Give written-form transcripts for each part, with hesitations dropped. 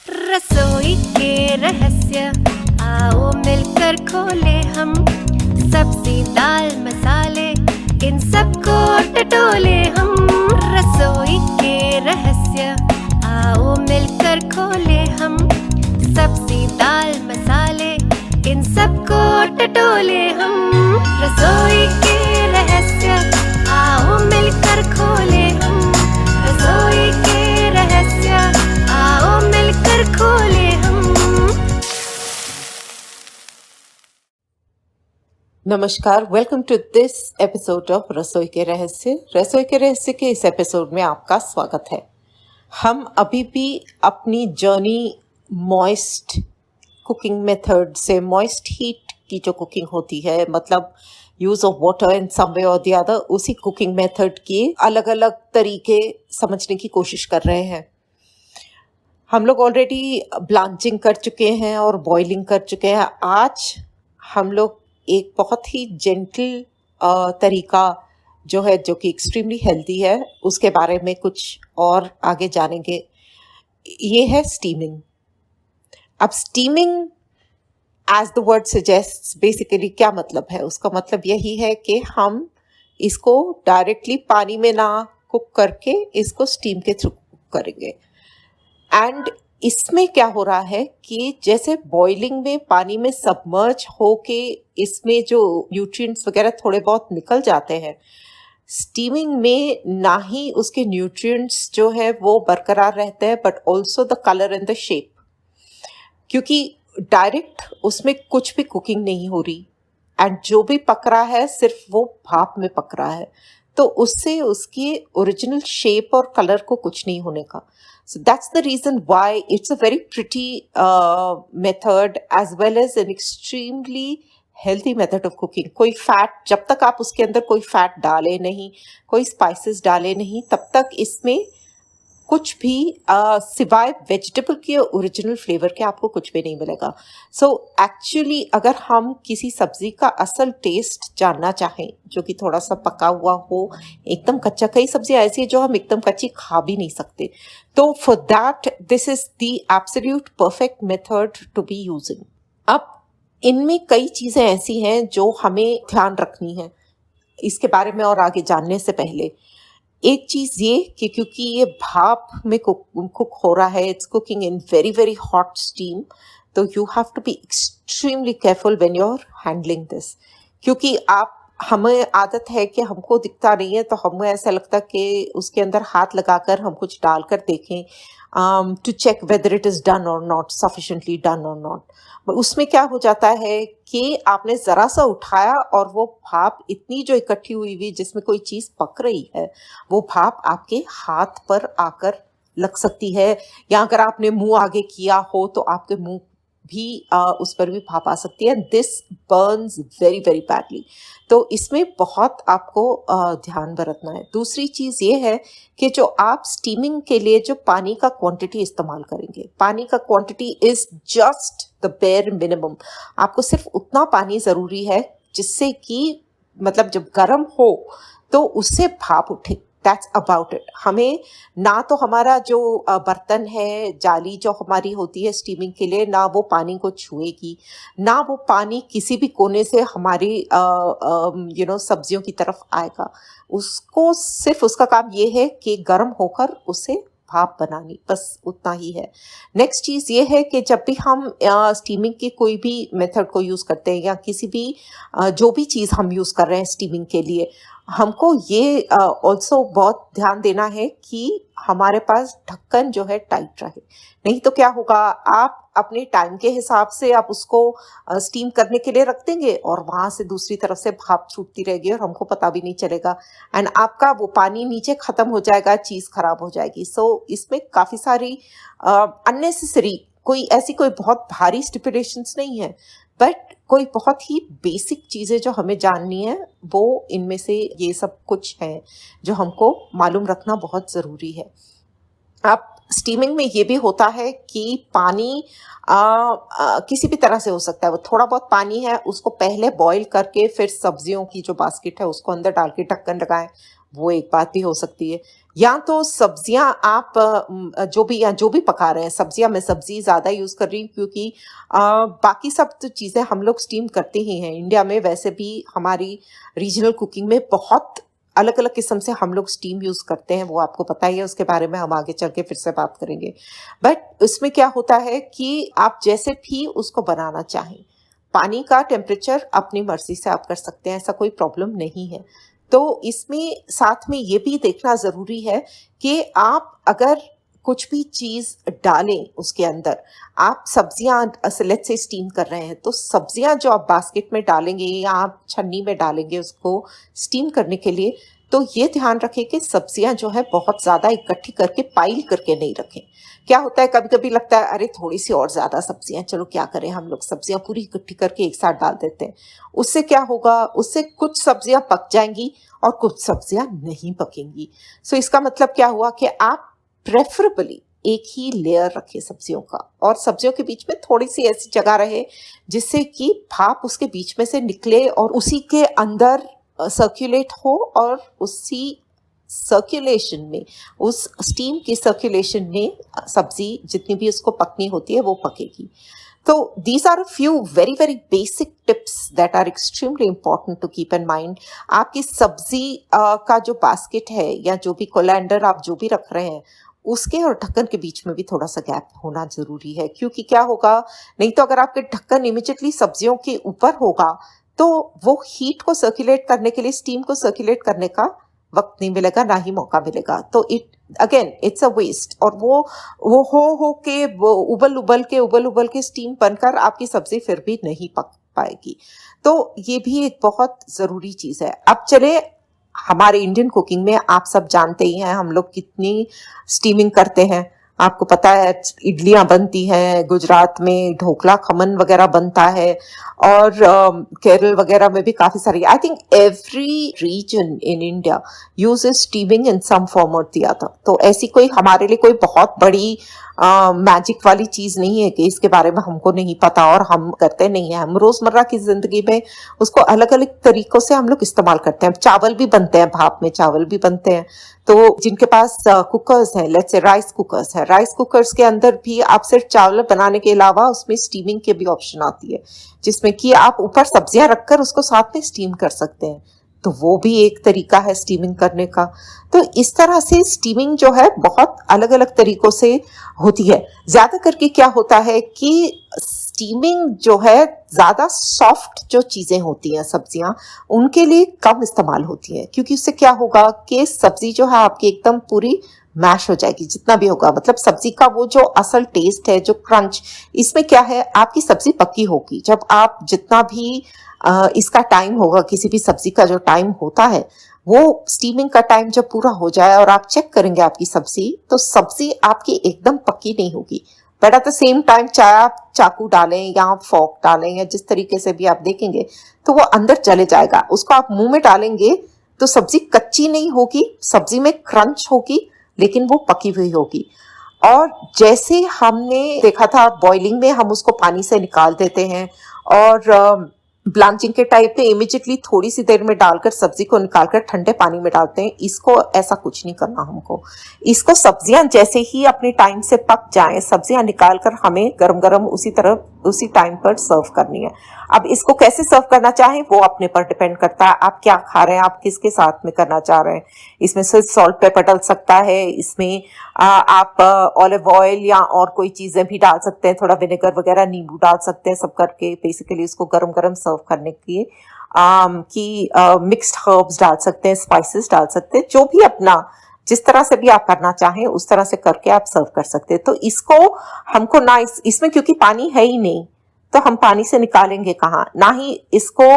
रसोई के रहस्य आओ मिलकर खोले हम। सब्जी दाल मसाले इन सबको टटोले हम। रसोई के रहस्य आओ मिलकर खोले हम। सब्जी दाल मसाले इन सबको टटोले हम। रसोई के रहस्य आओ मिलकर खोले हम। रसोई के रहस्य आओ मिलकर खोले हम। नमस्कार, welcome to this episode of Rasoi ke रहस्य। रसोई के रहस्य के इस एपिसोड में आपका स्वागत है। हम अभी भी अपनी जर्नी मॉइस्ट कुकिंग मेथड से, मॉइस्ट हीट की जो कुकिंग होती है, मतलब यूज ऑफ वाटर इन सम वे और द अदर, उसी कुकिंग मेथड के अलग अलग तरीके समझने की कोशिश कर रहे हैं। हम लोग ऑलरेडी ब्लांचिंग कर चुके हैं और बॉइलिंग कर चुके हैं। आज हम लोग एक बहुत ही जेंटल तरीका जो है, जो कि एक्सट्रीमली हेल्दी है, उसके बारे में कुछ और आगे जानेंगे। ये है स्टीमिंग। अब steaming as the word suggests, basically क्या मतलब है? उसका मतलब यही है कि हम इसको डायरेक्टली पानी में ना कुक करके इसको स्टीम के थ्रू कुक करेंगे। एंड इसमें क्या हो रहा है कि जैसे बॉइलिंग में पानी में सबमर्ज होके इसमें जो न्यूट्रिएंट्स वगैरह थोड़े बहुत निकल जाते हैं, स्टीमिंग में ना ही उसके न्यूट्रिएंट्स जो है वो बरकरार रहते हैं, but also the colour and the shape, क्योंकि डायरेक्ट उसमें कुछ भी कुकिंग नहीं हो रही एंड जो भी पक रहा है सिर्फ वो भाप में पक रहा है, तो उससे उसकी ओरिजिनल शेप और कलर को कुछ नहीं होने का। So that's the reason why it's a very pretty method as well as an extremely healthy method of cooking. कोई फैट, जब तक आप उसके अंदर कोई फैट डाले नहीं, कोई स्पाइसेस डाले नहीं, तब तक इसमें कुछ भी सिवाय वेजिटेबल के ओरिजिनल फ्लेवर के आपको कुछ भी नहीं मिलेगा। सो एक्चुअली अगर हम किसी सब्जी का असल टेस्ट जानना चाहें, जो कि थोड़ा सा पका हुआ हो, एकदम कच्चा, कई सब्जियां ऐसी है जो हम एकदम कच्ची खा भी नहीं सकते, तो for that this is the absolute perfect method to be using. अब इनमें कई चीजें ऐसी हैं जो हमें ध्यान रखनी है इसके बारे में, और आगे जानने से पहले एक चीज ये कि क्योंकि ये भाप में कुक हो रहा है, it's cooking in very very hot steam, तो you have to be extremely careful when you are handling this. क्योंकि हमें आदत है कि हमको दिखता नहीं है तो हमें ऐसा लगता कि उसके अंदर हाथ लगाकर हम कुछ डालकर देखें to check whether it is done और नॉट, सफिशिएंटली डन और नॉट। उसमें क्या हो जाता है कि आपने जरा सा उठाया और वो भाप इतनी जो इकट्ठी हुई हुई जिसमें कोई चीज पक रही है, वो भाप आपके हाथ पर आकर लग सकती है, या अगर आपने मुंह आगे किया हो तो आपके मुंह भी उस पर भी भाप आ सकती है। This Burns very very badly, तो इसमें बहुत आपको ध्यान बरतना है। दूसरी चीज ये है कि जो आप स्टीमिंग के लिए जो पानी का क्वांटिटी इस्तेमाल करेंगे, पानी का quantity is just the bare minimum. आपको सिर्फ उतना पानी जरूरी है जिससे कि मतलब जब गर्म हो तो उससे भाप उठे। That's about it. हमें ना तो हमारा जो बर्तन है, जाली जो हमारी होती है स्टीमिंग के लिए, ना वो पानी को छुएगी, ना वो पानी किसी भी कोने से हमारी सब्जियों की तरफ आएगा। उसको सिर्फ उसका काम ये है कि गर्म होकर उसे भाप बनानी, बस उतना ही है। नेक्स्ट चीज़ ये है कि जब भी हम स्टीमिंग के कोई भी मेथड को यूज़ करते हैं, या किसी भी जो भी चीज़ हम यूज़ कर रहे हैं स्टीमिंग के लिए, हमको ये ऑल्सो बहुत ध्यान देना है कि हमारे पास ढक्कन जो है टाइट रहे। नहीं तो क्या होगा, आप अपने टाइम के हिसाब से आप उसको स्टीम करने के लिए रख देंगे और वहां से दूसरी तरफ से भाप छूटती रहेगी और हमको पता भी नहीं चलेगा, एंड आपका वो पानी नीचे खत्म हो जाएगा, चीज खराब हो जाएगी। सो इसमें काफी सारी अननेसेसरी, कोई ऐसी कोई बहुत भारी स्टिपुलेशंस नहीं है, बट कोई बहुत ही बेसिक चीज़ें जो हमें जाननी है, वो इनमें से ये सब कुछ है जो हमको मालूम रखना बहुत ज़रूरी है। अब स्टीमिंग में ये भी होता है कि पानी किसी भी तरह से हो सकता है। वो थोड़ा बहुत पानी है, उसको पहले बॉईल करके फिर सब्जियों की जो बास्केट है उसको अंदर डाल के ढक्कन लगाएं, वो एक बात भी हो सकती है। या तो सब्जियां आप जो भी पका रहे हैं, सब्जियां मैं सब्जी ज़्यादा यूज़ कर रही हूँ क्योंकि बाकी सब तो चीज़ें हम लोग स्टीम करते ही हैं। इंडिया में वैसे भी हमारी रीजनल कुकिंग में बहुत अलग अलग किस्म से हम लोग स्टीम यूज़ करते हैं, वो आपको पता ही है, उसके बारे में हम आगे चल के फिर से बात करेंगे। बट इसमें क्या होता है कि आप जैसे भी उसको बनाना चाहें, पानी का टेम्परेचर अपनी मर्जी से आप कर सकते हैं, ऐसा कोई प्रॉब्लम नहीं है। तो इसमें साथ में ये भी देखना ज़रूरी है कि आप अगर कुछ भी चीज़ डालें उसके अंदर, आप सब्जियां लेट्स से स्टीम कर रहे हैं, तो सब्जियां जो आप बास्केट में डालेंगे या आप छन्नी में डालेंगे उसको स्टीम करने के लिए, तो ये ध्यान रखें कि सब्जियां जो है बहुत ज़्यादा इकट्ठी करके पाइल करके नहीं रखें। क्या होता है, कभी कभी लगता है अरे थोड़ी सी और ज़्यादा सब्जियां, चलो क्या करें, हम लोग सब्जियां पूरी इकट्ठी करके एक साथ डाल देते हैं। उससे क्या होगा, उससे कुछ सब्जियां पक जाएंगी और कुछ सब्जियां नहीं पकेंगी। सो इसका मतलब क्या हुआ कि आप प्रेफरेबली एक ही लेयर रखें सब्जियों का, और सब्जियों के बीच में थोड़ी सी ऐसी जगह रहे जिससे कि भाप उसके बीच में से निकले और उसी के अंदर सर्कुलेट हो, और उसी सर्कुलेशन में, उस स्टीम की सर्कुलेशन में सब्जी जितनी भी उसको पकनी होती है वो पकेगी। तो these are a few very very basic tips that are extremely important to keep in mind. आपकी सब्जी का जो बास्केट है या जो भी कोलैंडर आप जो भी रख रहे हैं, उसके और ढक्कन के बीच में भी थोड़ा सा गैप होना जरूरी है, क्योंकि क्या होगा, नहीं तो अगर आपके ढक्कन इमिजिएटली सब्जियों के ऊपर होगा तो वो हीट को सर्कुलेट करने के लिए, स्टीम को सर्कुलेट करने का वक्त नहीं मिलेगा, ना ही मौका मिलेगा। तो इट्स अ वेस्ट, और वो हो के वो उबल के स्टीम बनकर आपकी सब्जी फिर भी नहीं पक पाएगी। तो ये भी एक बहुत जरूरी चीज है। अब चले, हमारे इंडियन कुकिंग में आप सब जानते ही हैं हम लोग कितनी स्टीमिंग करते हैं। आपको पता है इडलियां बनती हैं, गुजरात में ढोकला खमन वगैरह बनता है, और केरल वगैरह में भी काफी सारी, I think every region in India uses steaming in some form और द अदर। तो ऐसी कोई हमारे लिए कोई बहुत बड़ी मैजिक वाली चीज नहीं है कि इसके बारे में हमको नहीं पता और हम करते नहीं है। हम रोजमर्रा की जिंदगी में उसको अलग अलग तरीकों से हम लोग इस्तेमाल करते हैं। चावल भी बनते हैं, भाप में चावल भी बनते हैं। तो जिनके पास कुकर्स हैं, लेट्स से राइस कुकर्स है, राइस कुकर्स के अंदर भी आप सिर्फ चावल बनाने के अलावा उसमें स्टीमिंग के भी ऑप्शन आती है, जिसमें कि आप ऊपर सब्जियां रखकर उसको साथ में स्टीम कर सकते हैं। तो वो भी एक तरीका है स्टीमिंग करने का। तो इस तरह से स्टीमिंग जो है बहुत अलग अलग तरीकों से होती है। ज्यादा करके क्या होता है कि स्टीमिंग जो है ज्यादा सॉफ्ट जो चीजें होती हैं सब्जियां, उनके लिए कम इस्तेमाल होती हैं, क्योंकि उससे क्या होगा कि सब्जी जो है आपकी एकदम पूरी मैश हो जाएगी, जितना भी होगा, मतलब सब्जी का वो जो असल टेस्ट है, जो क्रंच, इसमें क्या है, आपकी सब्जी पक्की होगी। जब आप जितना भी इसका टाइम होगा, किसी भी सब्जी का जो टाइम होता है, वो स्टीमिंग का टाइम जब पूरा हो जाए और आप चेक करेंगे आपकी सब्जी, तो सब्जी आपकी एकदम पक्की नहीं होगी। But at the same time चाहे आप चाकू डालें या आप फोर्क डालें या जिस तरीके से भी आप देखेंगे, तो वो अंदर चले जाएगा। उसको आप मुंह में डालेंगे तो सब्जी कच्ची नहीं होगी, सब्जी में क्रंच होगी, लेकिन वो पकी हुई होगी। और जैसे हमने देखा था बॉइलिंग में, हम उसको पानी से निकाल देते हैं, और ब्लांचिंग के टाइप पे इमीडिएटली थोड़ी सी देर में डालकर सब्जी को निकालकर ठंडे पानी में डालते हैं। इसको ऐसा कुछ नहीं करना हमको। इसको सब्जियां जैसे ही अपने टाइम से पक जाएं, सब्जियां निकालकर हमें गरम गरम उसी टाइम पर सर्व करनी है। अब इसको कैसे सर्व करना चाहें वो अपने पर डिपेंड करता है, आप क्या खा रहे हैं, आप किसके साथ में करना चाह रहे हैं। इसमें सिर्फ सॉल्ट पेपर डल सकता है, इसमें आप ऑलिव ऑयल या और कोई चीजें भी डाल सकते हैं, थोड़ा विनेगर वगैरह, नींबू डाल सकते हैं, सब करके बेसिकली इसको गरम गरम सर्व करने के कि मिक्स्ड हर्ब्स डाल सकते हैं, स्पाइसेस डाल सकते हैं, जो भी अपना जिस तरह से भी आप करना चाहें उस तरह से करके आप सर्व कर सकते हैं। तो इसको हमको ना इसमें क्योंकि पानी है ही नहीं, तो हम पानी से निकालेंगे कहाँ, ना ही इसको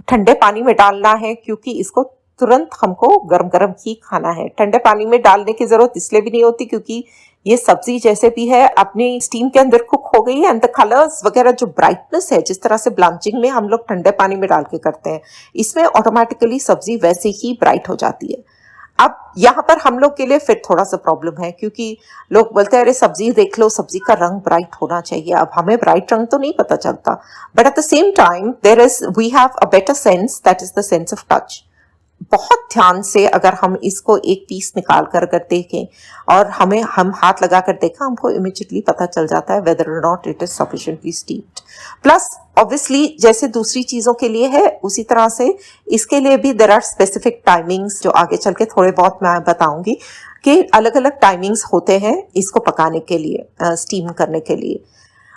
ठंडे पानी में डालना है, क्योंकि इसको तुरंत हमको गरम गरम ही खाना है। ठंडे पानी में डालने की जरूरत इसलिए भी नहीं होती क्योंकि ये सब्जी जैसे भी है अपनी स्टीम के अंदर कुक हो गई है, एंड द कलर्स वगैरह जो ब्राइटनेस है, जिस तरह से ब्लांचिंग में हम लोग ठंडे पानी में डाल के करते हैं, इसमें ऑटोमेटिकली सब्जी वैसे ही ब्राइट हो जाती है। अब यहाँ पर हम लोग के लिए फिर थोड़ा सा प्रॉब्लम है, क्योंकि लोग बोलते हैं अरे सब्जी देख लो, सब्जी का रंग ब्राइट होना चाहिए। अब हमें ब्राइट रंग तो नहीं पता चलता, but at the same time we have a better sense, that is the sense of touch. बहुत ध्यान से अगर हम इसको एक पीस निकाल कर अगर देखें और हम हाथ लगा कर देखा, हमको इमीडिएटली पता चल जाता है वेदर और not it is sufficiently steamed. Plus obviously जैसे दूसरी चीजों के लिए है उसी तरह से इसके लिए भी देयर आर स्पेसिफिक टाइमिंग्स, जो आगे चल के थोड़े बहुत मैं बताऊंगी कि अलग अलग टाइमिंग्स होते हैं इसको पकाने के लिए, स्टीम करने के लिए।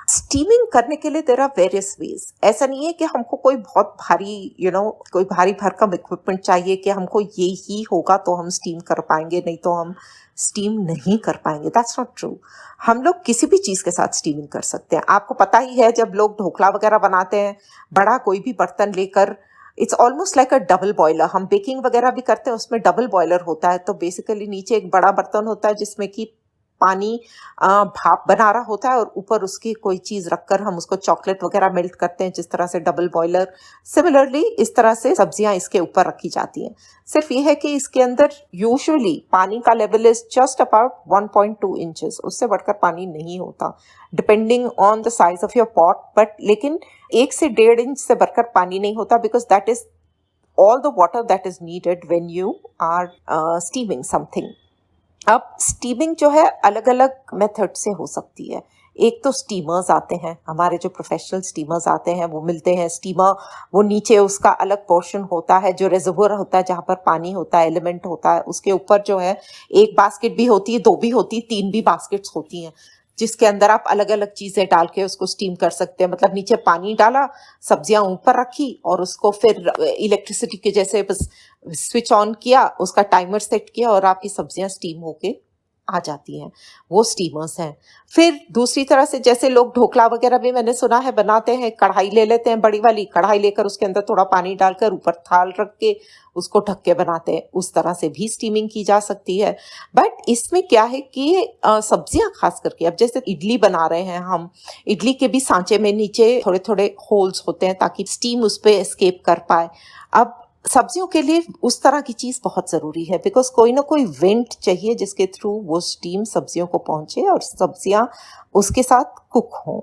स्टीमिंग करने के लिए देयर आर वेरियस वेज। ऐसा नहीं है कि हमको कोई बहुत भारी कोई भारी भरकम इक्विपमेंट चाहिए कि हमको ये ही होगा तो हम स्टीम कर पाएंगे, नहीं तो हम स्टीम नहीं कर पाएंगे। That's not true. हम लोग किसी भी चीज़ के साथ स्टीमिंग कर सकते हैं। आपको पता ही है जब लोग ढोकला वगैरह बनाते हैं, बड़ा कोई भी बर्तन लेकर, it's almost like a double boiler. हम बेकिंग वगैरह भी करते हैं, उसमें डबल बॉयलर होता है। तो बेसिकली नीचे एक बड़ा बर्तन होता है जिसमें कि पानी भाप बना रहा होता है और ऊपर उसकी कोई चीज़ रखकर हम उसको चॉकलेट वगैरह मेल्ट करते हैं, जिस तरह से डबल बॉयलर। सिमिलरली इस तरह से सब्जियां इसके ऊपर रखी जाती हैं। सिर्फ ये है कि इसके अंदर यूजुअली पानी का level is just about 1.2 inches, उससे बढ़कर पानी नहीं होता depending on the size of your pot. But लेकिन 1 से 1.5 इंच से बढ़कर पानी नहीं होता, because that is all the water that is needed when you are steaming something. अब स्टीमिंग जो है अलग अलग मेथड से हो सकती है। एक तो स्टीमर्स आते हैं, हमारे जो प्रोफेशनल स्टीमर्स आते हैं वो मिलते हैं। स्टीमर वो नीचे उसका अलग पोर्शन होता है जो रिजर्वोयर होता है, जहाँ पर पानी होता है, एलिमेंट होता है। उसके ऊपर जो है एक बास्केट भी होती है, 2 भी होती है, 3 भी बास्केट्स होती हैं, जिसके अंदर आप अलग अलग चीज़ें डाल के उसको स्टीम कर सकते हैं। मतलब नीचे पानी डाला, सब्जियां ऊपर रखी और उसको फिर इलेक्ट्रिसिटी के जैसे बस स्विच ऑन किया, उसका टाइमर सेट किया और आपकी सब्जियां स्टीम होके आ जाती हैं। वो स्टीमर्स हैं। फिर दूसरी तरह से जैसे लोग ढोकला वगैरह भी मैंने सुना है बनाते हैं, कढ़ाई ले लेते हैं, बड़ी वाली कढ़ाई लेकर उसके अंदर थोड़ा पानी डालकर ऊपर थाल रख के उसको ढक के बनाते हैं। उस तरह से भी स्टीमिंग की जा सकती है। बट इसमें क्या है कि सब्जियां खास करके, अब जैसे इडली बना रहे हैं हम, इडली के भी सांचे में नीचे थोड़े थोड़े होल्स होते हैं ताकि स्टीम उस पर एस्केप कर पाए। अब सब्जियों के लिए उस तरह की चीज़ बहुत ज़रूरी है, बिकॉज कोई ना कोई वेंट चाहिए जिसके थ्रू वो स्टीम सब्जियों को पहुंचे और सब्जियां उसके साथ कुक हों।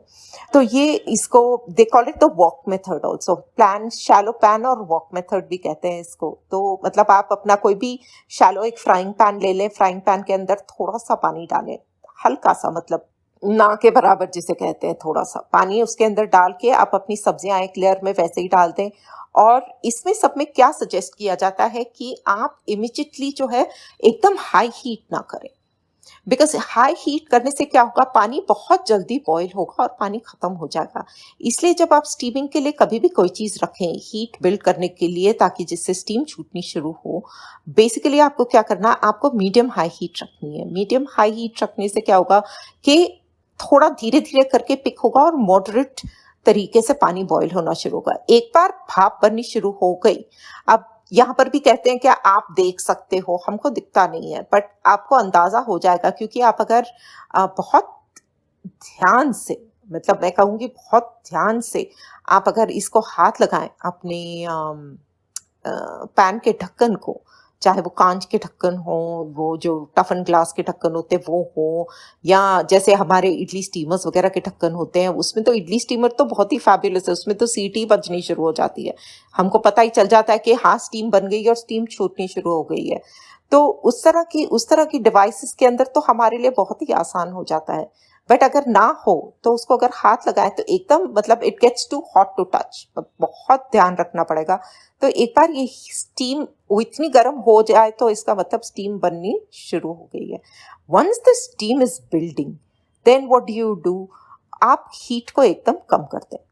तो ये इसको they call it the walk method also, plan shallow pan और वॉक मेथड भी कहते हैं इसको। तो मतलब आप अपना कोई भी शैलो एक फ्राइंग पैन ले लें, फ्राइंग पैन के अंदर थोड़ा सा पानी डालें, हल्का सा, मतलब ना के बराबर जिसे कहते हैं, थोड़ा सा पानी उसके अंदर डाल के आप अपनी सब्जियां एक लेयर में वैसे ही डाल दें। और इसमें सब में क्या सजेस्ट किया जाता है कि आप इमीडिएटली जो है एकदम हाई हीट ना करें, बिकॉज हाई हीट करने से क्या होगा, पानी बहुत जल्दी बॉईल होगा और पानी खत्म हो जाएगा। इसलिए जब आप स्टीमिंग के लिए कभी भी कोई चीज़ रखें हीट बिल्ड करने के लिए, ताकि जिससे स्टीम छूटनी शुरू हो, बेसिकली आपको क्या करना है, आपको मीडियम हाई हीट रखनी है। मीडियम हाई हीट रखने से क्या होगा कि थोड़ा धीरे धीरे करके पिक होगा और मॉडरेट तरीके से पानी बॉईल होना शुरू होगा। एक बार भाप बननी शुरू हो गई, अब यहाँ पर भी कहते हैं कि आप देख सकते हो, हमको दिखता नहीं है बट आपको अंदाजा हो जाएगा, क्योंकि आप अगर बहुत ध्यान से, मतलब मैं कहूँगी बहुत ध्यान से आप अगर इसको हाथ लगाएं अपने पैन के ढक्कन को, चाहे वो कांच के ढक्कन हो, वो जो टफन ग्लास के ढक्कन होते हैं वो हो, या जैसे हमारे इडली स्टीमर्स वगैरह के ढक्कन होते हैं, उसमें तो इडली स्टीमर तो बहुत ही फैबुलस है, उसमें तो सीटी बजनी शुरू हो जाती है, हमको पता ही चल जाता है कि हाँ स्टीम बन गई और स्टीम छूटनी शुरू हो गई है। तो उस तरह की डिवाइसेस के अंदर तो हमारे लिए बहुत ही आसान हो जाता है। बट अगर ना हो तो उसको अगर हाथ लगाए तो एकदम, मतलब it gets too hot to touch, बहुत ध्यान रखना पड़ेगा। तो एक बार ये स्टीम वो इतनी गर्म हो जाए तो इसका मतलब स्टीम बननी शुरू हो गई है। Once the steam is building, then what do you do, आप हीट को एकदम कम करते हैं,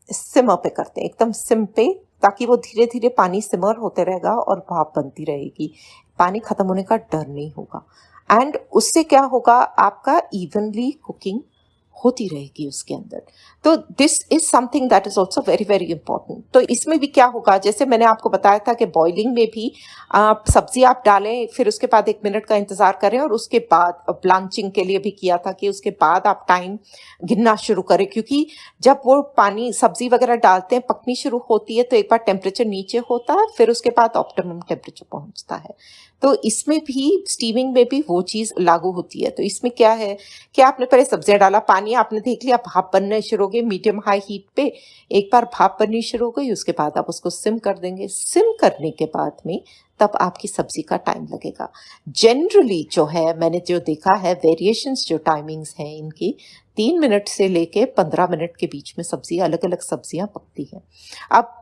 सिमर पे करते हैं, एकदम सिम पे, ताकि वो धीरे धीरे पानी सिमर होते रहेगा और भाप बनती रहेगी, पानी खत्म होने का डर नहीं होगा। एंड उससे क्या होगा, आपका इवनली कुकिंग होती रहेगी उसके अंदर। तो this is something that is also very very important. तो इसमें भी क्या होगा, जैसे मैंने आपको बताया था कि बॉइलिंग में भी सब्जी आप डालें, फिर उसके बाद 1 मिनट का इंतजार करें, और उसके बाद ब्लांचिंग के लिए भी किया था कि उसके बाद आप टाइम गिनना शुरू करें, क्योंकि जब वो पानी सब्जी वगैरह डालते हैं, पकनी शुरू होती है, तो एक बार टेम्परेचर नीचे होता है, फिर उसके बाद ऑप्टिमम टेम्परेचर पहुंचता है। तो इसमें भी स्टीमिंग में भी वो चीज़ लागू होती है। तो इसमें क्या है कि आपने पहले सब्जियां डाला, पानी पानी आपने देख लिया, भाप बनने शुरू हो गई मीडियम हाई हीट पे। एक बार भाप बननी शुरू हो गई, उसके बाद आप उसको सिम कर देंगे। सिम करने के बाद में तब आपकी सब्जी का टाइम लगेगा। जनरली जो है मैंने जो देखा है वेरिएशंस जो टाइमिंग्स हैं इनकी, 3 मिनट से लेके 15 मिनट के बीच में सब्जी, अलग अलग सब्जियां पकती हैं। अब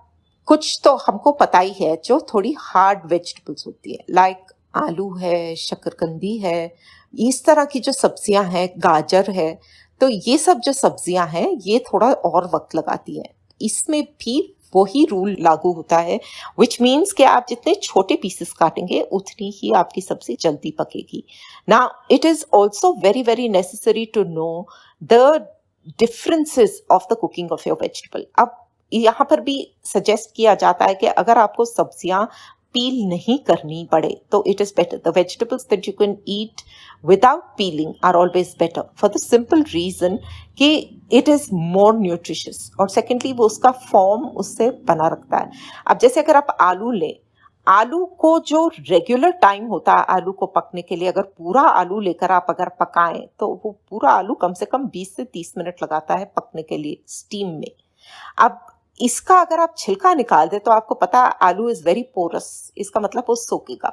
कुछ तो हमको पता ही है जो थोड़ी हार्ड वेजिटेबल्स होती है, लाइक आलू है, शकरकंदी है, इस तरह की जो सब्जियां हैं, गाजर है, तो ये सब जो सब्जियां हैं ये थोड़ा और वक्त लगाती हैं। इसमें भी वही रूल लागू होता है, विच मीन्स कि आप जितने छोटे पीसेस काटेंगे उतनी ही आपकी सब्जी जल्दी पकेगी। Now it is also very very necessary to know the differences of the cooking of your vegetable. अब यहाँ पर भी सजेस्ट किया जाता है कि अगर आपको सब्जियां पील नहीं करनी पड़े तो it is better, the vegetables that you can eat without peeling are always better, for the simple reason कि इट इज मोर न्यूट्रिशियस, और सेकेंडली वो उसका फॉर्म उससे बना रखता है। अब जैसे अगर आप आलू लें, आलू को जो रेगुलर टाइम होता है आलू को पकने के लिए, अगर पूरा आलू लेकर आप अगर पकाएं तो वो पूरा आलू कम से कम 20 से 30 मिनट लगाता है पकने के लिए स्टीम में। अब इसका अगर आप छिलका निकाल दे तो आपको पता है आलू इज वेरी पोरस, इसका मतलब वो सोखेगा,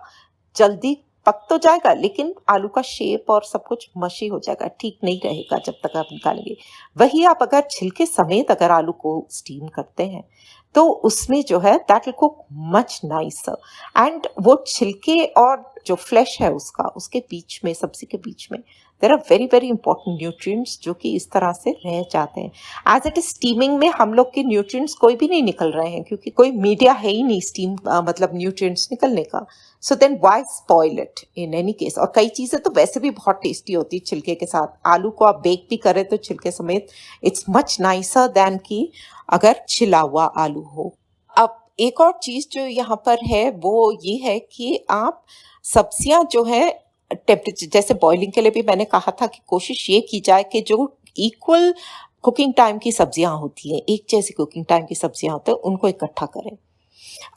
जल्दी पक तो जाएगा लेकिन आलू का शेप और सब कुछ मशी हो जाएगा, ठीक नहीं रहेगा जब तक आप निकालेंगे। वही आप अगर छिलके समेत अगर आलू को स्टीम करते हैं तो उसमें जो है that will cook much nicer, and वो छिलके और जो फ्लैश है उसका, उसके बीच में, सब्जी के बीच में there are very very important nutrients जो कि इस तरह से रह जाते हैं। एज इट इज स्टीमिंग में हम लोग के न्यूट्रिएंट्स कोई भी नहीं निकल रहे हैं क्योंकि कोई मीडिया है ही नहीं स्टीम मतलब न्यूट्रिएंट्स निकलने का। So then why spoil it in any case. और कई चीज़ें तो वैसे भी बहुत टेस्टी होती है छिलके के साथ, आलू को आप बेक भी करें तो छिलके समेत इट्स मच नाइसर दैन कि अगर छिला हुआ आलू हो। अब एक और चीज़ जो यहाँ पर है वो ये है कि आप सब्जियां जो है टेम्परेचर, जैसे बॉइलिंग के लिए भी मैंने कहा था कि कोशिश ये की जाए कि जो इक्वल कुकिंग टाइम की सब्जियां होती हैं, एक जैसी कुकिंग टाइम की सब्जियां होती हैं, उनको इकट्ठा करें।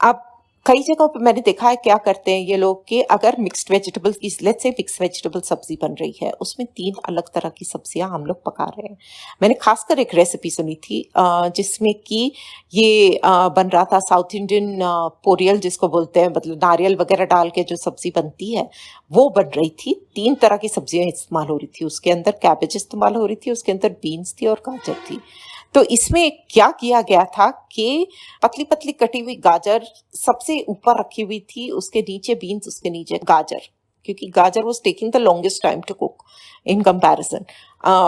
अब कई जगहों पे मैंने देखा है क्या करते हैं ये लोग कि अगर मिक्स्ड वेजिटेबल्स की, लेट्स से मिक्स वेजिटेबल सब्जी बन रही है, उसमें 3 अलग तरह की सब्जियां हम लोग पका रहे हैं। मैंने खासकर एक रेसिपी सुनी थी जिसमें कि ये बन रहा था साउथ इंडियन पोरियल जिसको बोलते हैं, मतलब नारियल वगैरह डाल के जो सब्जी बनती है वो बन रही थी। 3 तरह की सब्जियां इस्तेमाल हो रही थी, उसके अंदर कैबेज इस्तेमाल हो रही थी, उसके अंदर बीन्स थी और गाजर थी। तो इसमें क्या किया गया था कि पतली पतली कटी हुई गाजर सबसे ऊपर रखी हुई थी, उसके नीचे बीन्स, उसके नीचे गाजर, क्योंकि गाजर was taking the longest time to cook in comparison,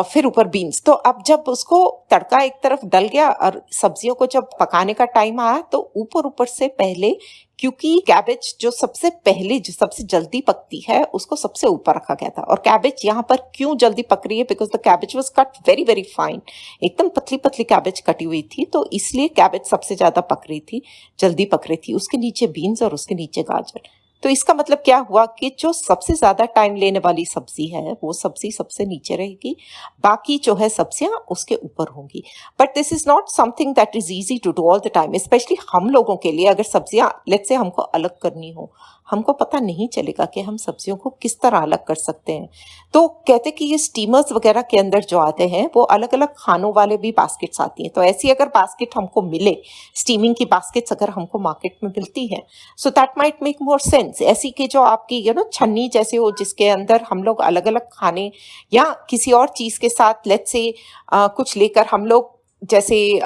फिर ऊपर बीन्स। तो अब जब उसको तड़का एक तरफ डल गया और सब्जियों को जब पकाने का टाइम आया तो ऊपर ऊपर से पहले, क्योंकि कैबेज जो सबसे पहले जो सबसे जल्दी पकती है उसको सबसे ऊपर रखा गया था। और कैबेज यहाँ पर क्यों जल्दी पक रही है, because the cabbage was cut very very fine, एकदम पतली पतली कैबेज कटी हुई थी, तो इसलिए कैबेज सबसे ज्यादा पक रही थी, जल्दी पक रही थी। उसके नीचे बीन्स और उसके नीचे गाजर। तो इसका मतलब क्या हुआ कि जो सबसे ज्यादा टाइम लेने वाली सब्जी है वो सब्जी सबसे नीचे रहेगी, बाकी जो है सब्जियां उसके ऊपर होंगी। But this is not something that is easy to do all the time, specially हम लोगों के लिए। अगर सब्जियां लेट्स से हमको अलग करनी हो, हमको पता नहीं चलेगा कि हम सब्जियों को किस तरह अलग कर सकते हैं। तो कहते कि ये स्टीमर्स वगैरह के अंदर जो आते हैं वो अलग अलग खानों वाले भी बास्केट्स आती हैं। तो ऐसी अगर बास्केट हमको मिले, स्टीमिंग की बास्केट्स अगर हमको मार्केट में मिलती हैं, so that might make more sense. ऐसी कि जो आपकी छन्नी जैसे हो, जिसके अंदर हम लोग अलग अलग खाने या किसी और चीज के साथ लेट्स से कुछ लेकर हम लोग, जैसे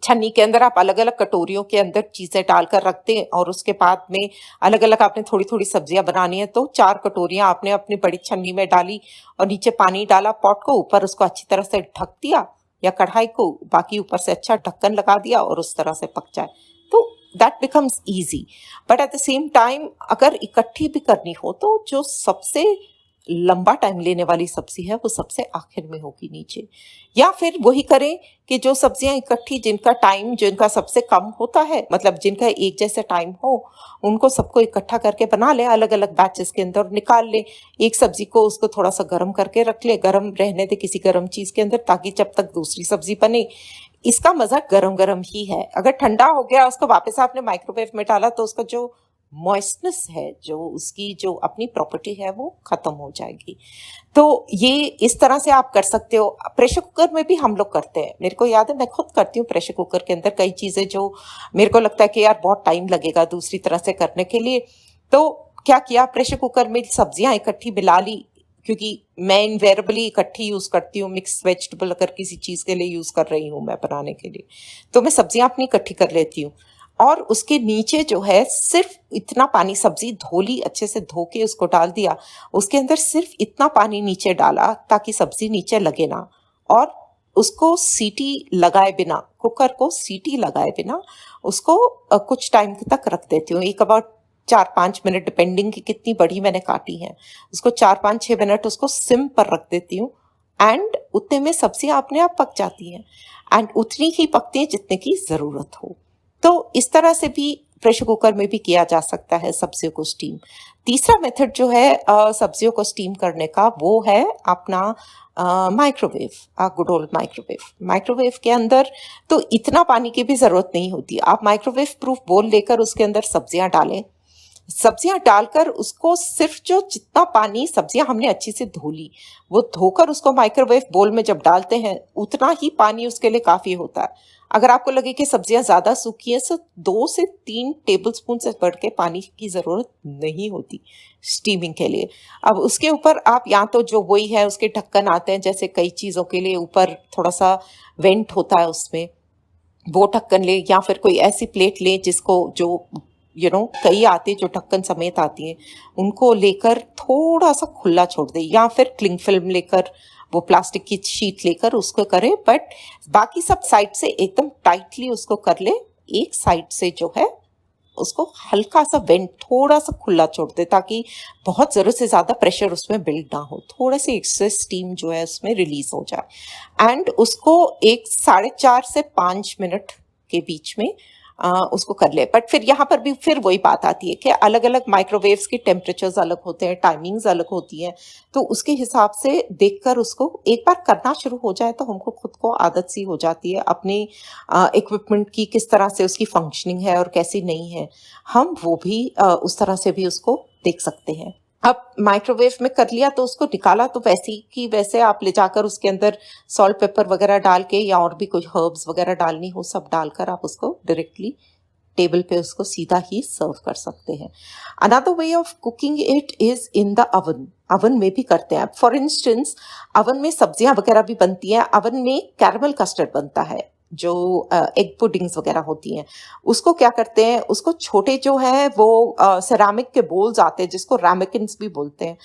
छन्नी के अंदर आप अलग अलग कटोरियों के अंदर चीजें डालकर रखते हैं और उसके बाद में अलग अलग आपने थोड़ी थोड़ी सब्जियां बनानी है, तो 4 कटोरियां आपने अपनी बड़ी छन्नी में डाली और नीचे पानी डाला पॉट को, ऊपर उसको अच्छी तरह से ढक दिया या कढ़ाई को, बाकी ऊपर से अच्छा ढक्कन लगा दिया और उस तरह से पक जाए, तो that becomes easy. But at the same time अगर इकट्ठी भी करनी हो तो जो सबसे लंबा टाइम लेने वाली सब्जी है वो सबसे आखिर में होगी नीचे, या फिर वही करें कि जो सब्जियां इकट्ठी, जिनका टाइम जिनका सबसे कम होता है, मतलब जिनका एक जैसा टाइम हो, उनको सबको इकट्ठा करके बना ले अलग अलग बैचेस के अंदर, निकाल ले एक सब्जी को, उसको थोड़ा सा गर्म करके रख ले, गर्म रहने दे किसी गर्म चीज के अंदर, ताकि जब तक दूसरी सब्जी बने, इसका मजा गरम गरम ही है। अगर ठंडा हो गया उसको वापस आपने माइक्रोवेव में डाला तो उसका जो मॉइस्टनेस है, जो उसकी जो अपनी प्रॉपर्टी है वो खत्म हो जाएगी। तो ये इस तरह से आप कर सकते हो। प्रेशर कुकर में भी हम लोग करते हैं, मेरे को याद है मैं खुद करती हूँ प्रेशर कुकर के अंदर कई चीज़ें जो मेरे को लगता है कि यार बहुत टाइम लगेगा दूसरी तरह से करने के लिए। तो क्या किया, प्रेशर कुकर में सब्जियां इकट्ठी मिला ली, क्योंकि मैं इनवेरेबली इकट्ठी यूज़ करती हूँ मिक्स वेजिटेबल, अगर किसी चीज़ के लिए यूज़ कर रही हूँ मैं बनाने के लिए, तो मैं सब्जियां अपनी इकट्ठी कर लेती हूँ। और उसके नीचे जो है सिर्फ इतना पानी, सब्जी धो ली, अच्छे से धो के उसको डाल दिया, उसके अंदर सिर्फ इतना पानी नीचे डाला ताकि सब्जी नीचे लगे ना, और उसको सीटी लगाए बिना, कुकर को सीटी लगाए बिना उसको कुछ टाइम तक रख देती हूँ। एक अबाउट 4-5 मिनट, डिपेंडिंग कि कितनी बड़ी मैंने काटी है, उसको 4-5-6 मिनट उसको सिम पर रख देती हूँ। एंड उतने में सब्जियां अपने आप पक जाती हैं, एंड उतनी ही पकती है जितने की ज़रूरत हो। तो इस तरह से भी प्रेशर कुकर में भी किया जा सकता है सब्जियों को स्टीम। तीसरा मेथड जो है सब्जियों को स्टीम करने का, वो है अपना microwave, good old microwave. Microwave के अंदर तो इतना पानी की भी ज़रूरत नहीं होती। आप माइक्रोवेव प्रूफ बोल लेकर उसके अंदर सब्जियां डालें, सब्जियां डालकर उसको सिर्फ जो जितना पानी, सब्जियां हमने अच्छी से धो ली, वो धोकर उसको माइक्रोवेव बोल में जब डालते हैं उतना ही पानी उसके लिए काफ़ी होता है। अगर आपको लगे कि सब्जियां ज़्यादा सूखी हैं तो 2 से 3 टेबलस्पून से बढ़ के पानी की ज़रूरत नहीं होती स्टीमिंग के लिए। अब उसके ऊपर आप या तो जो वही है उसके ढक्कन आते हैं, जैसे कई चीज़ों के लिए ऊपर थोड़ा सा वेंट होता है उसमें, वो ढक्कन ले, या फिर कोई ऐसी प्लेट ले जिसको जो कई आते जो ढक्कन समेत आती हैं, उनको लेकर थोड़ा सा खुला छोड़ दे, या फिर क्लिंग फिल्म लेकर, वो प्लास्टिक की शीट लेकर उसको करे, बट बाकी सब साइड से एकदम टाइटली उसको कर ले। एक साइड से जो है उसको हल्का सा वेंट, थोड़ा सा खुला छोड़ दे, ताकि बहुत ज़रूरत से ज़्यादा प्रेशर उसमें बिल्ड ना हो, थोड़े से एक्सेस स्टीम जो है उसमें रिलीज हो जाए। एंड उसको 4.5 से 5 मिनट के बीच में उसको कर ले। बट फिर यहाँ पर भी फिर वही बात आती है कि अलग अलग माइक्रोवेव्स के टेम्परेचर्स अलग होते हैं, टाइमिंग्स अलग होती हैं, तो उसके हिसाब से देखकर उसको एक बार करना शुरू हो जाए तो हमको खुद को आदत सी हो जाती है अपनी इक्विपमेंट की, किस तरह से उसकी फंक्शनिंग है और कैसी नहीं है, हम वो भी उस तरह से भी उसको देख सकते हैं। अब माइक्रोवेव में कर लिया तो उसको निकाला, तो वैसे ही कि वैसे आप ले जाकर उसके अंदर सॉल्ट पेपर वगैरह डाल के, या और भी कुछ हर्ब्स वगैरह डालनी हो सब डालकर आप उसको डायरेक्टली टेबल पे उसको सीधा ही सर्व कर सकते हैं। Another way of cooking it is in the oven. Oven में भी करते हैं। फॉर इंस्टेंस अवन में सब्जियां वगैरह भी बनती हैं, अवन में कैरमल कस्टर्ड बनता है, जो एग पुडिंग्स वगैरह होती हैं, उसको क्या करते हैं, उसको छोटे जो है वो सेरामिक के बोल्स आते हैं जिसको रैमेकिन्स भी बोलते हैं,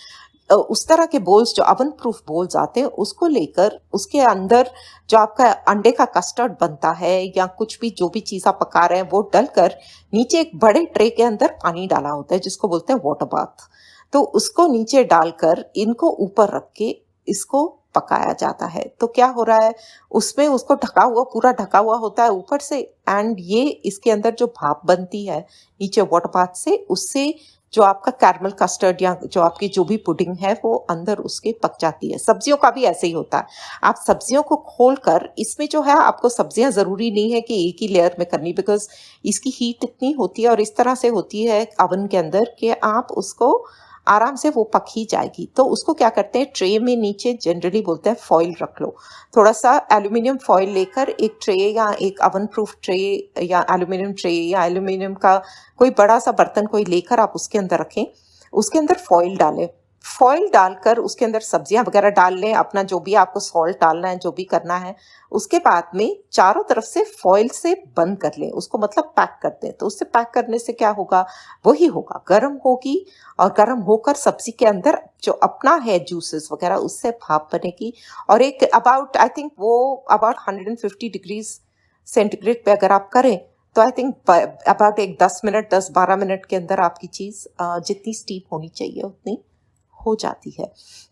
उस तरह के बोल्स जो अवन प्रूफ बोल्स आते हैं, उसको लेकर उसके अंदर जो आपका अंडे का कस्टर्ड बनता है या कुछ भी जो भी चीज़ आप पका रहे हैं वो डलकर नीचे एक बड़े ट्रे के अंदर पानी डाला होता है जिसको बोलते हैं वाटर बाथ। तो उसको नीचे डालकर इनको ऊपर रख के इसको पकाया जाता है। तो क्या हो रहा है, उसमें उसको ढका हुआ, पूरा ढका हुआ होता है ऊपर से, एंड ये इसके अंदर जो भाप बनती है नीचे वाटर बाथ से, उससे जो आपका कैरमल कस्टर्ड या जो आपकी जो भी पुडिंग है वो अंदर उसके पक जाती है। सब्जियों का भी ऐसे ही होता है। आप सब्जियों को खोलकर, इसमें जो है आपको सब्जियां ज़रूरी नहीं है कि एक ही लेयर में करनी, बिकॉज इसकी हीट इतनी होती है और इस तरह से होती है अवन के अंदर कि आप उसको आराम से वो पक ही जाएगी। तो उसको क्या करते हैं, ट्रे में नीचे जनरली बोलते हैं फॉइल रख लो, थोड़ा सा एल्यूमिनियम फॉइल लेकर एक ट्रे या एक अवन प्रूफ ट्रे या एल्यूमिनियम का कोई बड़ा सा बर्तन कोई लेकर आप उसके अंदर रखें, उसके अंदर फॉइल डालें, फॉइल डालकर उसके अंदर सब्जियां वगैरह डाल लें, अपना जो भी आपको सॉल्ट डालना है, जो भी करना है, उसके बाद में चारों तरफ से फॉइल से बंद कर लें उसको, मतलब पैक कर दें। तो उससे पैक करने से क्या होगा, वही होगा, गर्म होगी और गर्म होकर सब्जी के अंदर जो अपना है जूसेस वगैरह उससे भाप बनेगी, और एक अबाउट आई थिंक वो अबाउट 150 डिग्री सेंटीग्रेड पे अगर आप करें तो आई थिंक अबाउट एक 10-12 मिनट के अंदर आपकी चीज़ जितनी स्टीम होनी चाहिए उतनी हो जाती है।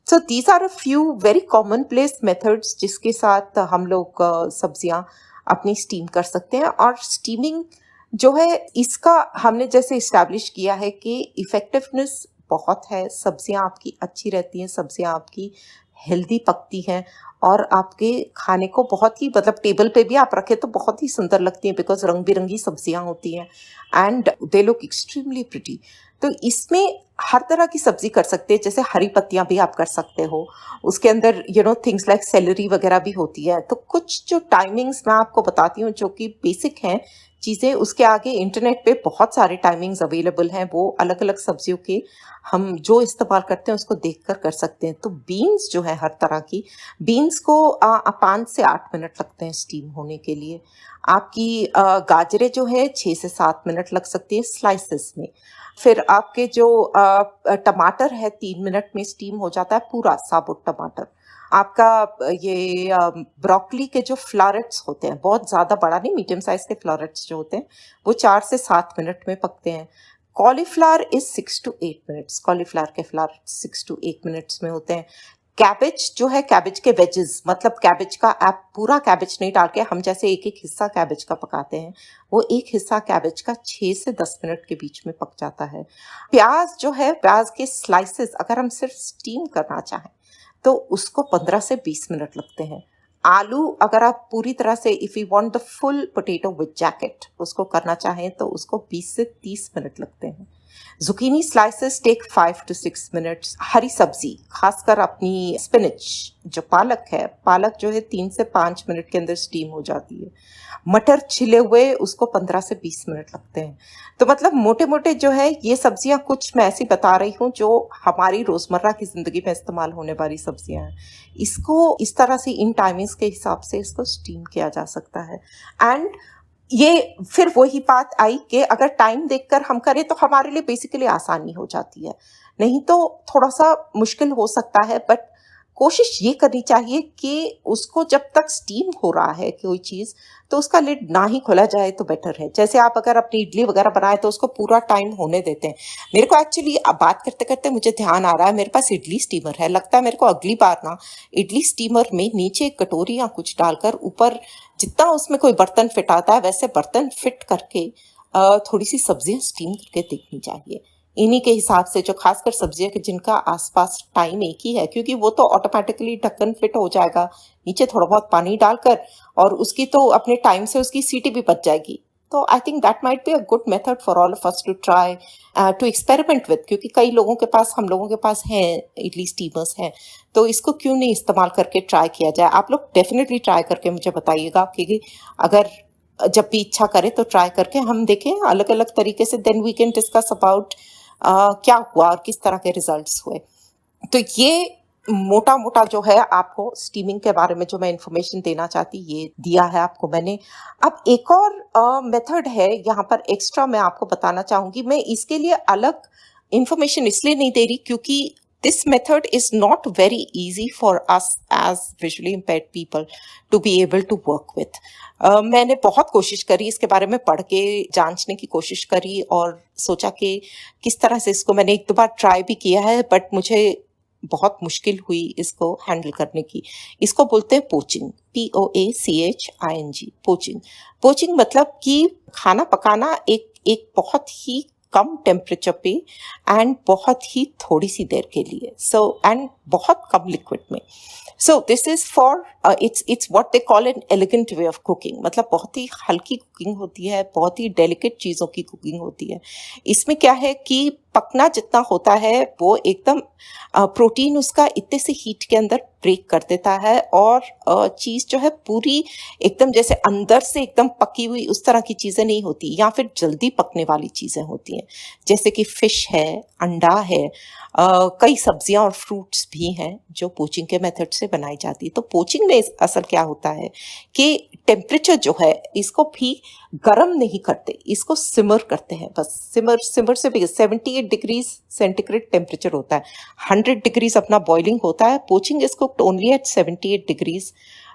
So these are a few very common place methods जिसके साथ हम लोग सब्जियां अपनी स्टीम कर सकते हैं। और स्टीमिंग जो है इसका हमने जैसे इस्टेब्लिश किया है कि इफ़ेक्टिवनेस बहुत है, सब्जियां आपकी अच्छी रहती हैं, सब्जियां आपकी हेल्दी पकती हैं और आपके खाने को बहुत ही मतलब टेबल पे भी आप रखें तो बहुत ही सुंदर लगती हैं, बिकॉज रंग बिरंगी सब्जियां होती हैं and they look extremely pretty. तो इसमें हर तरह की सब्जी कर सकते हैं, जैसे हरी पत्तियां भी आप कर सकते हो, उसके अंदर थिंग्स लाइक सेलरी वगैरह भी होती है। तो कुछ जो टाइमिंग्स मैं आपको बताती हूँ जो कि बेसिक हैं चीज़ें, उसके आगे इंटरनेट पे बहुत सारे टाइमिंग्स अवेलेबल हैं, वो अलग अलग सब्जियों के हम जो इस्तेमाल करते हैं उसको देखकर कर सकते हैं। तो बीन्स जो है हर तरह की बीन्स को 5 से 8 मिनट लगते हैं स्टीम होने के लिए। आपकी गाजरें जो है 6 से 7 मिनट लग सकती है स्लाइसेस में। फिर आपके जो टमाटर है 3 मिनट में स्टीम हो जाता है, पूरा साबुत टमाटर। आपका ये ब्रोकली के जो फ्लॉरेट्स होते हैं, बहुत ज़्यादा बड़ा नहीं, मीडियम साइज के फ्लॉरेट्स जो होते हैं वो 4 से 7 मिनट में पकते हैं। Cauliflower is 6 to 8 minutes, cauliflower के फ्लॉरेट्स 6 to 8 मिनट्स में होते हैं। कैबेज जो है, कैबेज के वेजेस, मतलब कैबेज का आप पूरा कैबेज नहीं डाल के, हम जैसे एक एक हिस्सा कैबेज का पकाते हैं, वो एक हिस्सा कैबेज का 6 से 10 मिनट के बीच में पक जाता है। प्याज जो है, प्याज के स्लाइसेस अगर हम सिर्फ स्टीम करना चाहें तो उसको 15 से 20 मिनट लगते हैं। आलू अगर आप पूरी तरह से, if you want the full potato with jacket, उसको करना चाहें तो उसको 20 से 30 मिनट लगते हैं। Zucchini slices take 5 to 6 minutes. हरी सब्जी, खासकर अपनी स्पिनच जो पालक है, पालक जो है 3 से 5 मिनट के अंदर स्टीम हो जाती है। मटर छिले हुए उसको 15 से 20 मिनट लगते हैं। तो मतलब मोटे मोटे जो है ये सब्जियां कुछ मैं ऐसी बता रही हूँ जो हमारी रोजमर्रा की जिंदगी में इस्तेमाल होने वाली सब्जियां हैं। इसको इस तरह से इन टाइमिंग्स के हिसाब से इसको स्टीम किया जा सकता है। एंड ये फिर वही बात आई कि अगर टाइम देखकर हम करें तो हमारे लिए बेसिकली आसानी हो जाती है, नहीं तो थोड़ा सा मुश्किल हो सकता है। बट कोशिश ये करनी चाहिए कि उसको जब तक स्टीम हो रहा है कोई चीज़, तो उसका लिड ना ही खोला जाए तो बेटर है। जैसे आप अगर अपनी इडली वगैरह बनाए तो उसको पूरा टाइम होने देते हैं। मेरे को एक्चुअली अब बात करते करते मुझे ध्यान आ रहा है, मेरे पास इडली स्टीमर है। लगता है मेरे को अगली बार ना इडली स्टीमर में नीचे एक कटोरी या कुछ डालकर ऊपर जितना उसमें कोई बर्तन फिट आता है वैसे बर्तन फिट करके थोड़ी सी सब्जियां स्टीम करके देखनी चाहिए। इन्हीं के हिसाब से जो खासकर सब्जियां कि जिनका आसपास टाइम एक ही है, क्योंकि वो तो ऑटोमेटिकली ढक्कन फिट हो जाएगा नीचे थोड़ा बहुत पानी डालकर, और उसकी तो अपने टाइम से उसकी सीटी भी बच जाएगी। तो I think that might be a good method for all of us to try, to experiment with, क्योंकि कई लोगों के पास, हम लोगों के पास हैं इडली स्टीमर्स हैं, तो इसको क्यों नहीं इस्तेमाल करके ट्राई किया जाए। आप लोग डेफिनेटली ट्राई करके मुझे बताइएगा, क्योंकि अगर जब भी इच्छा करें तो ट्राई करके हम देखें अलग अलग तरीके से, then we can discuss about क्या हुआ और किस तरह के रिजल्ट्स हुए। तो ये मोटा मोटा जो है आपको स्टीमिंग के बारे में जो मैं इन्फॉर्मेशन देना चाहती, ये दिया है आपको मैंने। अब एक और मेथड है यहाँ पर एक्स्ट्रा मैं आपको बताना चाहूंगी। मैं इसके लिए अलग इन्फॉर्मेशन इसलिए नहीं दे रही क्योंकि this method is not very easy for us as visually impaired people to be able to work with. मैंने बहुत कोशिश करी इसके बारे में, पढ़ के जांचने की कोशिश करी और सोचा कि किस तरह से इसको, मैंने एक दो बार ट्राई भी किया है बट मुझे बहुत मुश्किल हुई इसको हैंडल करने की। इसको बोलते हैं पोचिंग, POACHING, पोचिंग। पोचिंग मतलब कि खाना पकाना एक बहुत ही कम टेम्परेचर पे एंड बहुत ही थोड़ी सी देर के लिए, सो एंड बहुत कम लिक्विड में। So this is for it's what they call an elegant way of cooking, मतलब बहुत ही हल्की कुकिंग होती है, बहुत ही डेलिकेट चीज़ों की कुकिंग होती है। इसमें क्या है कि पकना जितना होता है वो एकदम प्रोटीन उसका इतने से हीट के अंदर ब्रेक कर देता है, और चीज़ जो है पूरी एकदम जैसे अंदर से एकदम पकी हुई उस तरह की चीज़ें नहीं होती, या फिर जल्दी पकने वाली चीज़ें होती हैं, जैसे कि फिश है, अंडा है, कई सब्जियां और फ्रूट्स भी हैं जो पोचिंग के मेथड से बनाई जाती है। तो पोचिंग में असल क्या होता है कि टेम्परेचर जो है इसको भी गर्म नहीं करते, इसको सिमर करते हैं बस। सिमर से भी 78 डिग्रीज सेंटीग्रेड टेम्परेचर होता है, 100 डिग्रीज अपना बॉइलिंग होता है। Poaching is cooked only at 78 degrees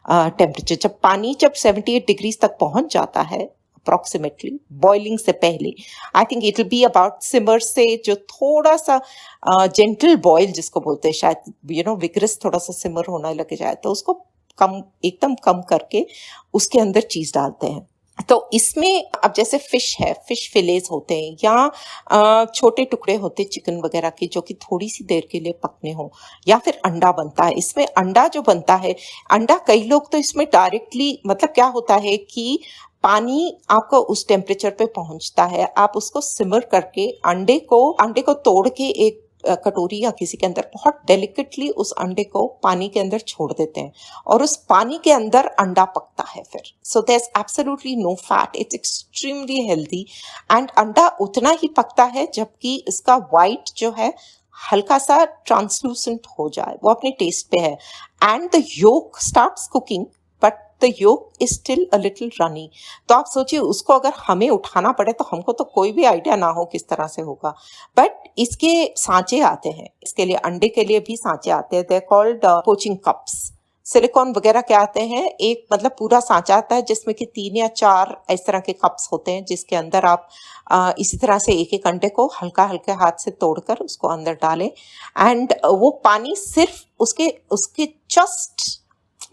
temperature. जब पानी 78 डिग्रीज तक पहुंच जाता है अप्रॉक्सीमेटली बॉइलिंग से पहले, I think it will be about simmer से जो थोड़ा सा जेंटल बॉयल जिसको बोलते हैं, शायद विग्रस थोड़ा सा सिमर होना लग जाए तो उसको कम, एकदम कम करके उसके अंदर चीज़ डालते हैं। तो इसमें अब जैसे फिश है, फिश फिलेज होते हैं या छोटे टुकड़े होते हैं चिकन वगैरह के जो कि थोड़ी सी देर के लिए पकने हो, या फिर अंडा बनता है। इसमें अंडा जो बनता है, अंडा कई लोग तो इसमें डायरेक्टली, मतलब क्या होता है कि पानी आपको उस टेम्परेचर पे पहुंचता है, आप उसको सिमर करके अंडे को तोड़ के एक कटोरी या किसी के अंदर बहुत डेलिकेटली उस अंडे को पानी के अंदर छोड़ देते हैं और उस पानी के अंदर अंडा पकता है फिर। So there is absolutely no fat, it's extremely healthy. And अंडा उतना ही पकता है जबकि इसका वाइट जो है हल्का सा ट्रांसलूसेंट हो जाए, वो अपने टेस्ट पे है। And the yolk starts cooking but the yolk is still a little runny. तो आप सोचिए उसको अगर हमें उठाना पड़े तो हमको तो कोई भी आइडिया ना हो किस तरह से होगा। बट इसके सांचे आते हैं, इसके लिए अंडे के लिए भी सांचे आते हैं, they called poaching cups. Silicon वगैरह के आते हैं, एक मतलब पूरा सांचा आता है जिसमें कि 3 या 4 इस तरह के कप्स होते हैं जिसके अंदर आप इसी तरह से एक एक अंडे को हल्का हल्के हाथ से तोड़कर उसको अंदर डालें। एंड वो पानी सिर्फ उसके उसके जस्ट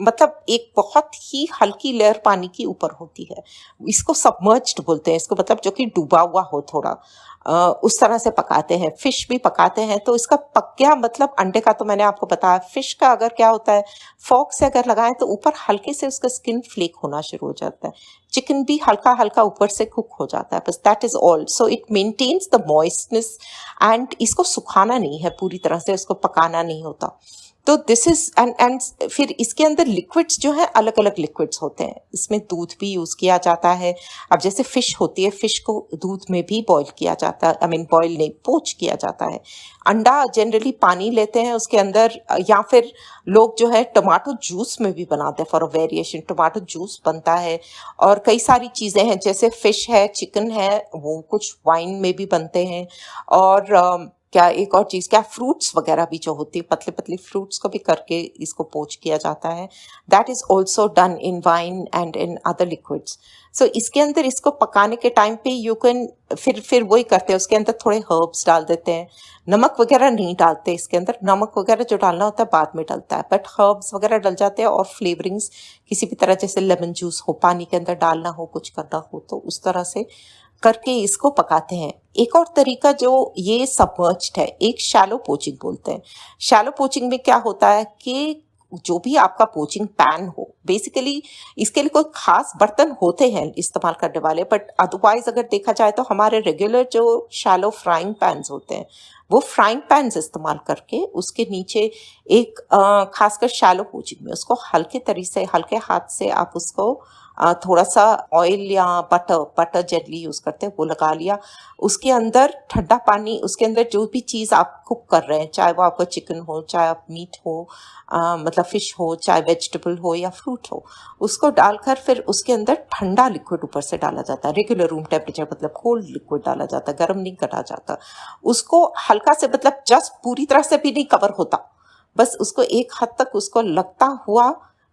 मतलब एक बहुत ही हल्की लेयर पानी की ऊपर होती है, इसको सबमर्ज्ड बोलते हैं इसको, मतलब जो कि डूबा हुआ हो थोड़ा, उस तरह से पकाते हैं। फिश भी पकाते हैं। तो इसका पक गया मतलब अंडे का तो मैंने आपको बताया। फिश का अगर क्या होता है, फॉक से अगर लगाएं तो ऊपर हल्के से उसका स्किन फ्लेक होना शुरू हो जाता है। चिकन भी हल्का हल्का ऊपर से कुक हो जाता है, बस that is all. So it maintains the मॉइस्टनेस। एंड इसको सुखाना नहीं है पूरी तरह से, उसको पकाना नहीं होता। तो दिस इज एंड फिर इसके अंदर लिक्विड्स जो है अलग अलग लिक्विड्स होते हैं। इसमें दूध भी यूज किया जाता है। अब जैसे फिश होती है, फिश को दूध में भी बॉईल किया जाता है, बॉईल नहीं, पोच किया जाता है। अंडा जनरली पानी लेते हैं उसके अंदर, या फिर लोग जो है टमाटो जूस में भी बनाते हैं for a variation, tomato juice बनता है। और कई सारी चीजें हैं, जैसे फिश है, चिकन है, वो कुछ वाइन में भी बनते हैं। और क्या एक और चीज, क्या फ्रूट्स वगैरह भी जो होती है, पतले पतले फ्रूट्स को भी करके इसको पोच किया जाता है। That is also done in wine and in other liquids. So इसके अंदर इसको पकाने के टाइम पे यू कैन फिर वही करते हैं, उसके अंदर थोड़े हर्ब्स डाल देते हैं। नमक वगैरह नहीं डालते इसके अंदर, नमक वगैरह जो डालना होता है बाद में डलता है, बट हर्ब्स वगैरह डल जाते हैं। और फ्लेवरिंग्स किसी भी तरह, जैसे लेमन जूस हो, पानी के अंदर डालना हो, कुछ करना हो, तो उस तरह से करके इसको पकाते हैं। एक और तरीका जो ये सबमर्ज्ड है, एक शैलो पोचिंग बोलते हैं। शैलो पोचिंग में क्या होता है कि जो भी आपका पोचिंग पैन हो, बेसिकली इसके लिए कोई खास बर्तन होते हैं इस्तेमाल करने वाले, बट अदरवाइज अगर देखा जाए तो हमारे रेगुलर जो शैलो फ्राइंग पैन्स होते हैं, वो फ्राइंग पैन्स इस्तेमाल करके उसके नीचे एक खासकर शैलो पोचिंग में उसको हल्के तरीके से, हल्के हाथ से आप उसको थोड़ा सा ऑयल या बटर जेटली यूज करते हैं वो लगा लिया। उसके अंदर ठंडा पानी, उसके अंदर जो भी चीज़ आप कुक कर रहे हैं, चाहे वो आपका चिकन हो, चाहे आप मीट हो, मतलब फिश हो, चाहे वेजिटेबल हो या फ्रूट हो, उसको डालकर फिर उसके अंदर ठंडा लिक्विड ऊपर से डाला जाता है। रेगुलर रूम टेम्परेचर मतलब कोल्ड लिक्विड डाला जाता है, गर्म नहीं करा जाता। उसको हल्का से, मतलब जस्ट पूरी तरह से भी नहीं कवर होता, बस उसको एक हद तक उसको लगता हुआ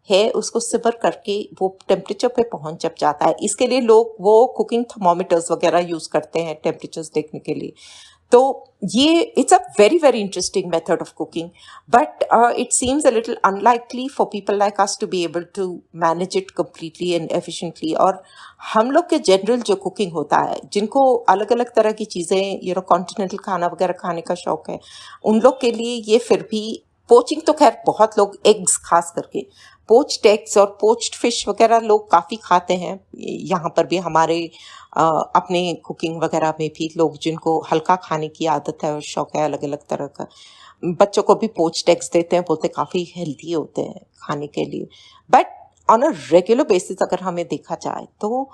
है, उसको सिबर करके वो टेम्परेचर पे पहुंच जब जाता है। इसके लिए लोग वो कुकिंग थर्मोमीटर्स वगैरह यूज करते हैं टेम्परेचर्स देखने के लिए। तो ये it's a very very interesting method of cooking, but it seems a little unlikely for people like us to be able to manage it completely and efficiently. और हम लोग के जनरल जो कुकिंग होता है, जिनको अलग अलग तरह की चीज़ें कॉन्टिनेंटल खाना वगैरह खाने का शौक है, उन लोग के लिए ये फिर भी पोचिंग तो खैर बहुत लोग, एग्स खास करके पोच्ड एग्स और पोच्ड फिश वगैरह लोग काफ़ी खाते हैं। यहाँ पर भी हमारे अपने कुकिंग वगैरह में भी लोग जिनको हल्का खाने की आदत है और शौक है अलग अलग तरह का, बच्चों को भी पोच्ड एग्स देते हैं, बोलते काफ़ी हेल्दी होते हैं खाने के लिए। But on a regular basis अगर हमें देखा जाए तो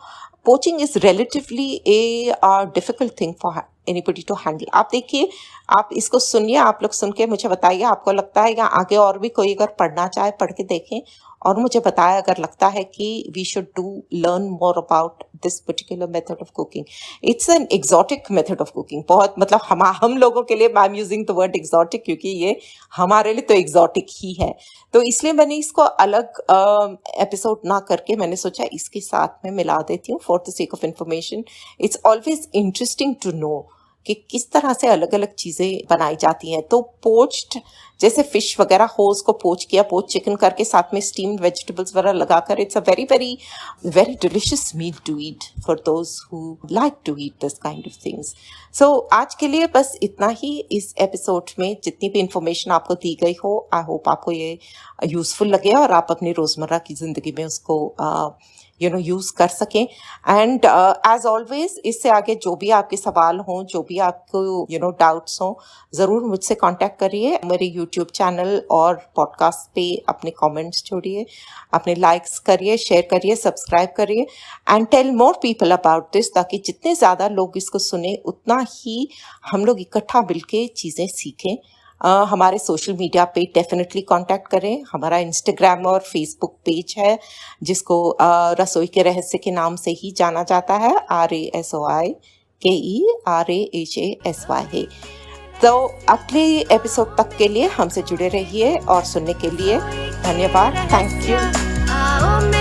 poaching is relatively a difficult thing for anybody to handle. आप देखिए, आप इसको सुनिए, आप लोग सुन के मुझे बताइए आपको लगता है या आगे और भी कोई अगर पढ़ना चाहे पढ़ के देखें और मुझे बताया अगर लगता है कि we should do learn more about this particular method of cooking. It's an exotic method of cooking, बहुत मतलब हम लोगों के लिए, I am using the word exotic क्योंकि ये हमारे लिए तो एग्जॉटिक ही है, तो इसलिए मैंने इसको अलग एपिसोड ना करके मैंने सोचा इसके साथ में मिला देती हूँ for the sake of information. It's always interesting to know कि किस तरह से अलग अलग चीज़ें बनाई जाती हैं। तो पोच्ड जैसे फिश वगैरह हो, उसको पोच किया, पोच चिकन करके साथ में स्टीम्ड वेजिटेबल्स वगैरह लगाकर, it's a very very very delicious meal to eat for those who like to eat this kind of things. So आज के लिए बस इतना ही इस एपिसोड में। जितनी भी इंफॉर्मेशन आपको दी गई हो, आई होप आपको ये यूज़फुल लगे और आप अपनी रोज़मर्रा की ज़िंदगी में उसको यूज़ कर सकें। एंड एज ऑलवेज इससे आगे जो भी आपके सवाल हों, जो भी आपको डाउट्स हों, ज़रूर मुझसे कांटेक्ट करिए। मेरे यूट्यूब चैनल और पॉडकास्ट पे अपने कमेंट्स छोड़िए, अपने लाइक्स करिए, शेयर करिए, सब्सक्राइब करिए and tell more people about this, ताकि जितने ज़्यादा लोग इसको सुने उतना ही हम लोग इकट्ठा मिलके चीज़ें सीखें। हमारे सोशल मीडिया पे डेफिनेटली कांटेक्ट करें। हमारा इंस्टाग्राम और फेसबुक पेज है जिसको रसोई के रहस्य के नाम से ही जाना जाता है, RASOIKERAHASY। तो अगले एपिसोड तक के लिए हमसे जुड़े रहिए और सुनने के लिए धन्यवाद। Thank you. आओ